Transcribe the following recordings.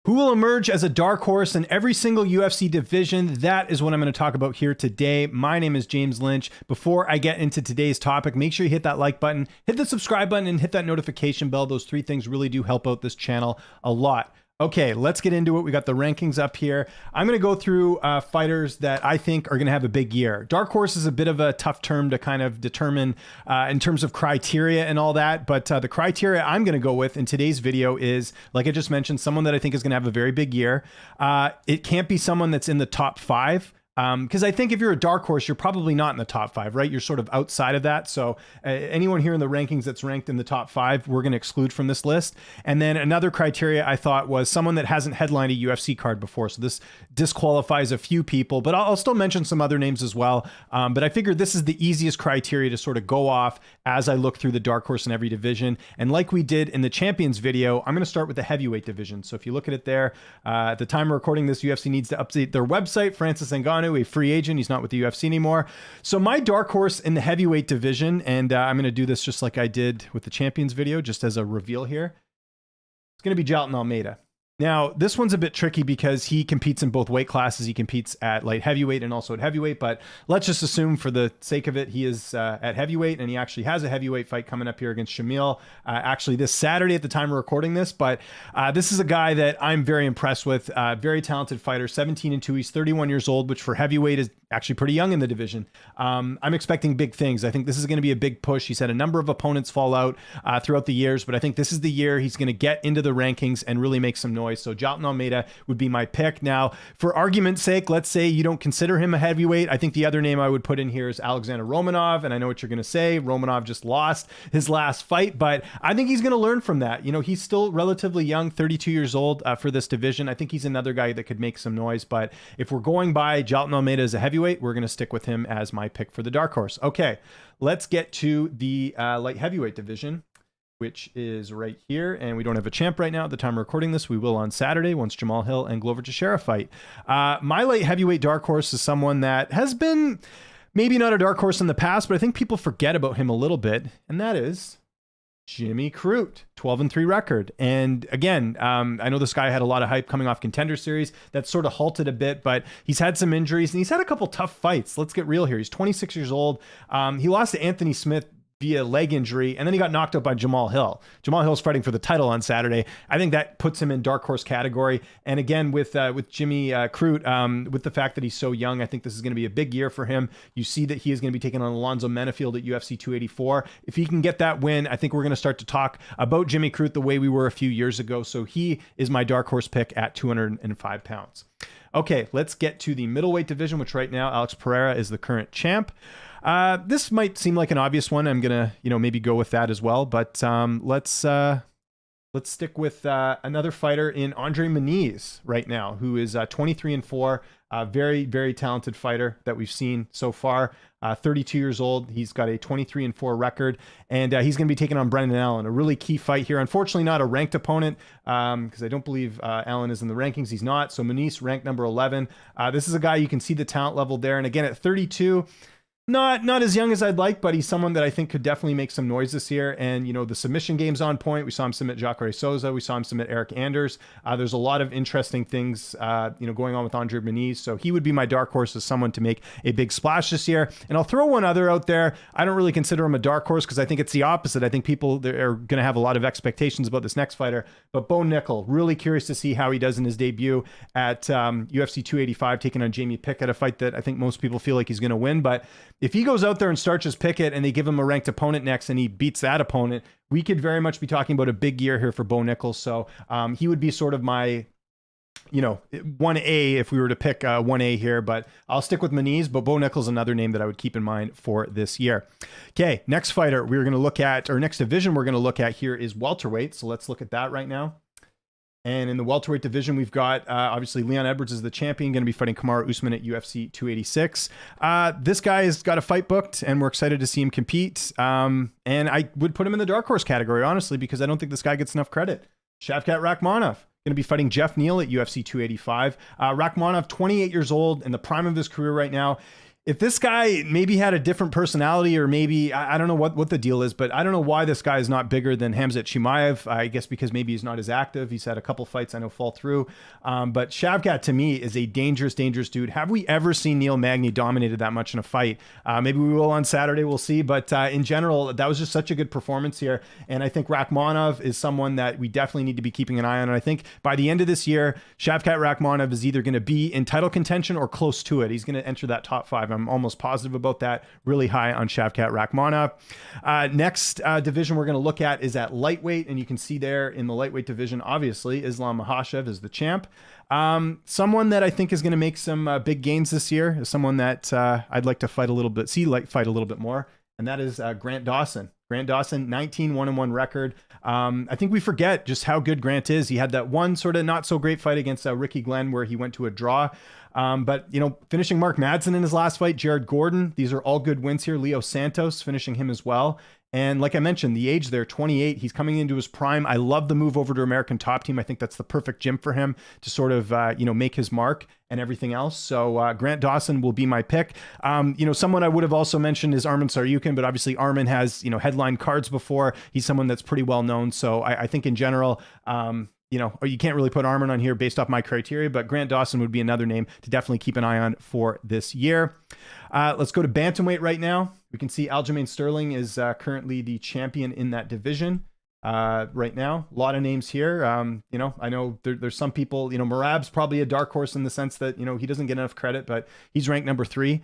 Who will emerge as a dark horse in every single UFC division? That is what I'm going to talk about here today. My name is James Lynch. Before I get into today's topic, make sure you hit that like button, hit the subscribe button, and hit that notification bell. Those three things really do help out this channel a lot. Okay, let's get into it. We got the rankings up here. I'm going to go through fighters that I think are going to have a big year. Dark horse is a bit of a tough term to kind of determine in terms of criteria and all that. But the criteria I'm going to go with in today's video is, like I just mentioned, someone that I think is going to have a very big year. It can't be someone that's in the top 5. Because I think if you're a dark horse, you're probably not in the top 5, right? You're sort of outside of that. So anyone here in the rankings that's ranked in the top 5, we're going to exclude from this list. And then another criteria I thought was someone that hasn't headlined a UFC card before. So this disqualifies a few people, but I'll still mention some other names as well. But I figured this is the easiest criteria to sort of go off as I look through the dark horse in every division. And like we did in the champions video, I'm going to start with the heavyweight division. So if you look at it there, at the time of recording this, UFC needs to update their website. Francis Ngannou, a free agent. He's not with the UFC anymore. So my dark horse in the heavyweight division, and I'm going to do this just like I did with the champions video, just as a reveal here. It's going to be Jailton Almeida. Now, this one's a bit tricky because he competes in both weight classes. He competes at light heavyweight and also at heavyweight, but let's just assume for the sake of it, he is at heavyweight, and he actually has a heavyweight fight coming up here against Shamil, actually this Saturday at the time of recording this, but this is a guy that I'm very impressed with, very talented fighter, 17-2, he's 31 years old, which for heavyweight is actually pretty young in the division. I'm expecting big things. I think this is going to be a big push. He's had a number of opponents fall out throughout the years, but I think this is the year he's going to get into the rankings and really make some noise. So Jailton Almeida would be my pick. Now, for argument's sake, let's say you don't consider him a heavyweight. I think the other name I would put in here is Alexander Romanov, and I know what you're going to say. Romanov just lost his last fight, but I think he's going to learn from that. You know, he's still relatively young, 32 years old for this division. I think he's another guy that could make some noise, but if we're going by Jailton Almeida as a heavyweight, we're going to stick with him as my pick for the dark horse. Okay, let's get to the light heavyweight division, which is right here. And we don't have a champ right now at the time of recording this. We will on Saturday once Jamal Hill and Glover Teixeira fight. My light heavyweight dark horse is someone that has been maybe not a dark horse in the past, but I think people forget about him a little bit. And that is Jimmy Crute, 12-3 record. And again, I know this guy had a lot of hype coming off Contender Series. That sort of halted a bit, but he's had some injuries and he's had a couple tough fights. Let's get real here. He's 26 years old. He lost to Anthony Smith via leg injury, and then he got knocked out by Jamal Hill. Jamal Hill's fighting for the title on Saturday. I think that puts him in dark horse category. And again, with Jimmy Crute, with the fact that he's so young, I think this is going to be a big year for him. You see that he is going to be taking on Alonzo Menafield at UFC 284. If he can get that win, I think we're going to start to talk about Jimmy Crute the way we were a few years ago. So he is my dark horse pick at 205 pounds. Okay, let's get to the middleweight division, which right now Alex Pereira is the current champ. This might seem like an obvious one. I'm gonna, maybe go with that as well. But let's stick with another fighter in Andre Muniz right now, who is 23-4. Very, very talented fighter that we've seen so far. 32 years old. He's got a 23-4 record, and he's going to be taking on Brendan Allen, a really key fight here. Unfortunately, not a ranked opponent because I don't believe Allen is in the rankings. He's not. So Muniz ranked number 11. This is a guy you can see the talent level there, and again at 32. Not as young as I'd like, but he's someone that I think could definitely make some noise this year. And, the submission game's on point. We saw him submit Jacare Souza. We saw him submit Eric Anders. There's a lot of interesting things, going on with Andre Muniz. So he would be my dark horse as someone to make a big splash this year. And I'll throw one other out there. I don't really consider him a dark horse because I think it's the opposite. I think people are going to have a lot of expectations about this next fighter. But Bo Nickel, really curious to see how he does in his debut at UFC 285, taking on Jamie Pickett, a fight that I think most people feel like he's going to win. But if he goes out there and starches Pickett and they give him a ranked opponent next and he beats that opponent, we could very much be talking about a big year here for Bo Nickel. So he would be sort of my, 1A if we were to pick 1A here, but I'll stick with Muniz, but Bo Nickel's another name that I would keep in mind for this year. Okay, next fighter we're going to look at, or next division we're going to look at here is welterweight. So let's look at that right now. And in the welterweight division, we've got, obviously, Leon Edwards is the champion, going to be fighting Kamaru Usman at UFC 286. This guy has got a fight booked, and we're excited to see him compete. And I would put him in the dark horse category, honestly, because I don't think this guy gets enough credit. Shavkat Rakhmonov, going to be fighting Jeff Neal at UFC 285. Rakhmonov, 28 years old, in the prime of his career right now. if this guy maybe had a different personality, or maybe I don't know what the deal is, but I don't know why this guy is not bigger than Khamzat Chimaev. I guess because maybe he's not as active. He's had a couple fights I know fall through. But Shavkat to me is a dangerous dude. Have we ever seen Neil Magny dominated that much in a fight? Maybe we will on Saturday. We'll see. But in general, that was just such a good performance here. And I think Rakhmonov is someone that we definitely need to be keeping an eye on. And I think by the end of this year, Shavkat Rakhmonov is either going to be in title contention or close to it. He's going to enter that top 5. I'm almost positive about that. Really high on Shavkat Rakhmonov. Next division we're going to look at is at lightweight. And you can see there in the lightweight division, obviously, Islam Makhachev is the champ. Someone that I think is going to make some big gains this year is someone that I'd like to fight a little bit, fight a little bit more. And that is Grant Dawson. Grant Dawson, 19 1-1 record. I think we forget just how good Grant is. He had that one sort of not so great fight against Ricky Glenn where he went to a draw. But, you know, finishing Mark Madsen in his last fight, Jared Gordon, these are all good wins here. Leo Santos finishing him as well. And like I mentioned, the age there, 28, he's coming into his prime. I love the move over to American Top Team. I think that's the perfect gym for him to sort of, make his mark and everything else. So Grant Dawson will be my pick. Someone I would have also mentioned is Arman Saryukin, but obviously Arman has, headline cards before. He's someone that's pretty well known. So I think in general, you can't really put Arman on here based off my criteria, but Grant Dawson would be another name to definitely keep an eye on for this year. Let's go to Bantamweight right now. We can see Aljamain Sterling is currently the champion in that division right now. A lot of names here. I know there's some people, Merab's probably a dark horse in the sense that, he doesn't get enough credit, but he's ranked number 3.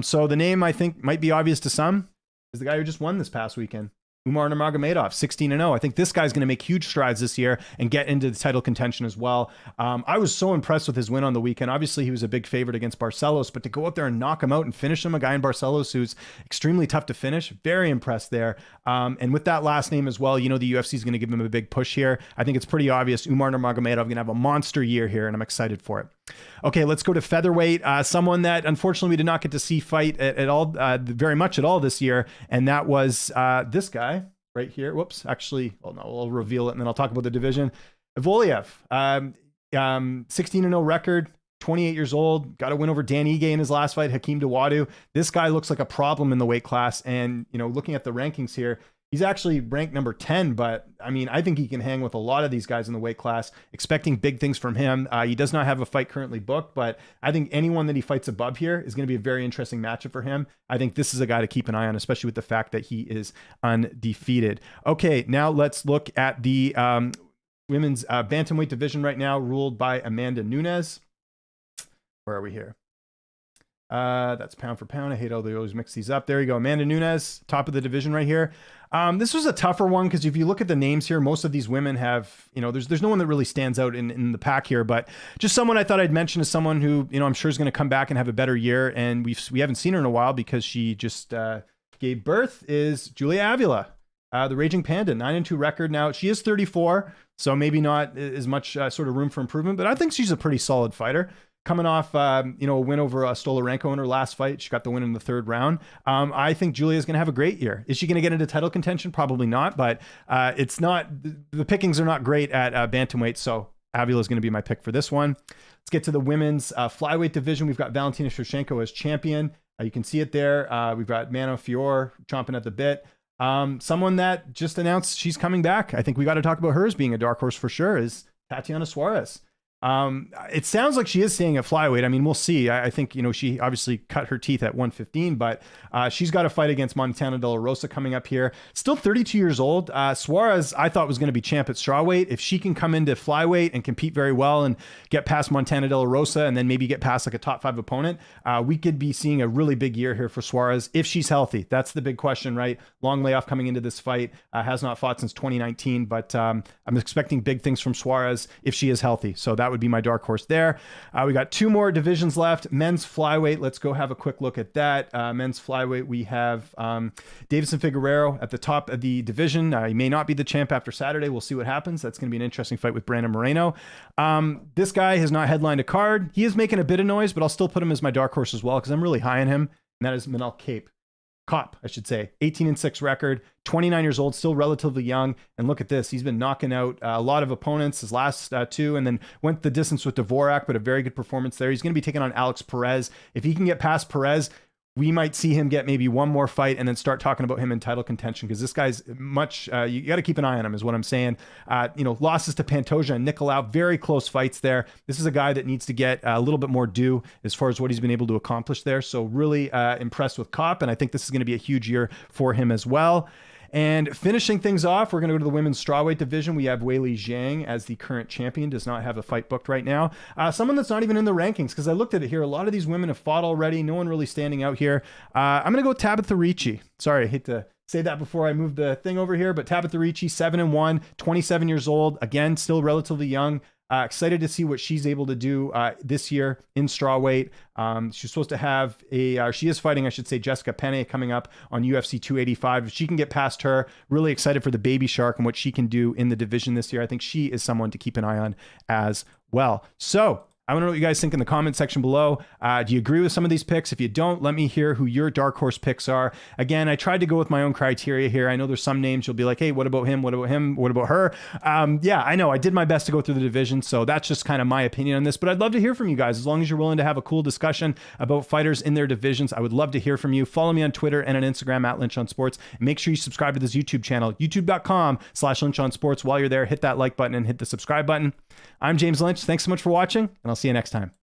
So the name I think might be obvious to some is the guy who just won this past weekend. Umar Nurmagomedov, 16-0. I think this guy's going to make huge strides this year and get into the title contention as well. I was so impressed with his win on the weekend. Obviously, he was a big favorite against Barcelos, but to go out there and knock him out and finish him, a guy in Barcelos who's extremely tough to finish, very impressed there. And with that last name as well, the UFC is going to give him a big push here. I think it's pretty obvious Umar Nurmagomedov going to have a monster year here, and I'm excited for it. Okay, let's go to featherweight. Someone that unfortunately we did not get to see fight at all, very much at all this year, and that was this guy right here. Whoops, actually, I'll reveal it and then I'll talk about the division. Voliev, 16-0 record, 28 years old, got a win over Dan Ige in his last fight, Hakeem Dawodu. This guy looks like a problem in the weight class, and looking at the rankings here, he's actually ranked number 10, but I think he can hang with a lot of these guys in the weight class. Expecting big things from him. He does not have a fight currently booked, but I think anyone that he fights above here is going to be a very interesting matchup for him. I think this is a guy to keep an eye on, especially with the fact that he is undefeated. Okay, now let's look at the women's bantamweight division right now, ruled by Amanda Nunes. Where are we here? That's pound for pound. I hate how they always mix these up. There you go. Amanda Nunes, top of the division right here. This was a tougher one because if you look at the names here, most of these women have, there's no one that really stands out in the pack here, but just someone I thought I'd mention as someone who, I'm sure is going to come back and have a better year. And we haven't seen her in a while because she just gave birth, is Julia Avila, the Raging Panda, 9-2 record. Now she is 34, so maybe not as much sort of room for improvement, but I think she's a pretty solid fighter. Coming off, a win over Stolarenko in her last fight. She got the win in the 3rd round. I think Julia is going to have a great year. Is she going to get into title contention? Probably not, but it's not, the pickings are not great at bantamweight, so Avila is going to be my pick for this one. Let's get to the women's flyweight division. We've got Valentina Shevchenko as champion. You can see it there. We've got Mana Fior chomping at the bit. Someone that just announced she's coming back. I think we got to talk about her as being a dark horse for sure, is Tatiana Suarez. It sounds like she is staying at flyweight. We'll see. I think, she obviously cut her teeth at 115, but she's got a fight against Montana De La Rosa coming up here. Still 32 years old. Suarez, I thought was going to be champ at strawweight. If she can come into flyweight and compete very well and get past Montana De La Rosa and then maybe get past like a top 5 opponent, we could be seeing a really big year here for Suarez if she's healthy. That's the big question, right? Long layoff coming into this fight, has not fought since 2019, but I'm expecting big things from Suarez if she is healthy. So that would be my dark horse there. We got 2 more divisions left. Men's flyweight. Let's go have a quick look at that. Men's flyweight, we have Davison Figueiredo at the top of the division. He may not be the champ after Saturday. We'll see what happens. That's going to be an interesting fight with Brandon Moreno. This guy has not headlined a card. He is making a bit of noise, but I'll still put him as my dark horse as well because I'm really high on him, and that is Manel Kopp, I should say. 18-6 record, 29 years old, still relatively young. And look at this. He's been knocking out a lot of opponents his last 2, and then went the distance with Dvorak, but a very good performance there. He's going to be taking on Alex Perez. If he can get past Perez, we might see him get maybe one more fight and then start talking about him in title contention, because this guy's much, you got to keep an eye on him is what I'm saying. Losses to Pantoja and Nicolau, very close fights there. This is a guy that needs to get a little bit more due as far as what he's been able to accomplish there. So really impressed with Kopp, and I think this is going to be a huge year for him as well. And finishing things off, we're going to go to the women's strawweight division. We have Weili Zhang as the current champion, does not have a fight booked right now. Someone that's not even in the rankings, because I looked at it here. A lot of these women have fought already. No one really standing out here. I'm going to go Tabitha Ricci. Sorry, I hate to say that before I move the thing over here, but Tabitha Ricci, 7-1, 27 years old. Again, still relatively young. Excited to see what she's able to do this year in strawweight. She's supposed to have she is fighting, I should say, Jessica Penne coming up on UFC 285. If she can get past her, really excited for the baby shark and what she can do in the division this year. I think she is someone to keep an eye on as well. So I want to know what you guys think in the comment section below. Do you agree with some of these picks? If you don't, let me hear who your dark horse picks are. Again, I tried to go with my own criteria here. I know there's some names you'll be like, hey, what about him? What about him? What about her? Yeah, I know I did my best to go through the division, so that's just kind of my opinion on this, but I'd love to hear from you guys. As long as you're willing to have a cool discussion about fighters in their divisions, I would love to hear from you. Follow me on Twitter and on Instagram at Lynch on Sports. And make sure you subscribe to this YouTube channel, youtube.com/Lynch on Sports. While you're there, hit that like button and hit the subscribe button. I'm James Lynch. Thanks so much for watching, and I'll see you next time.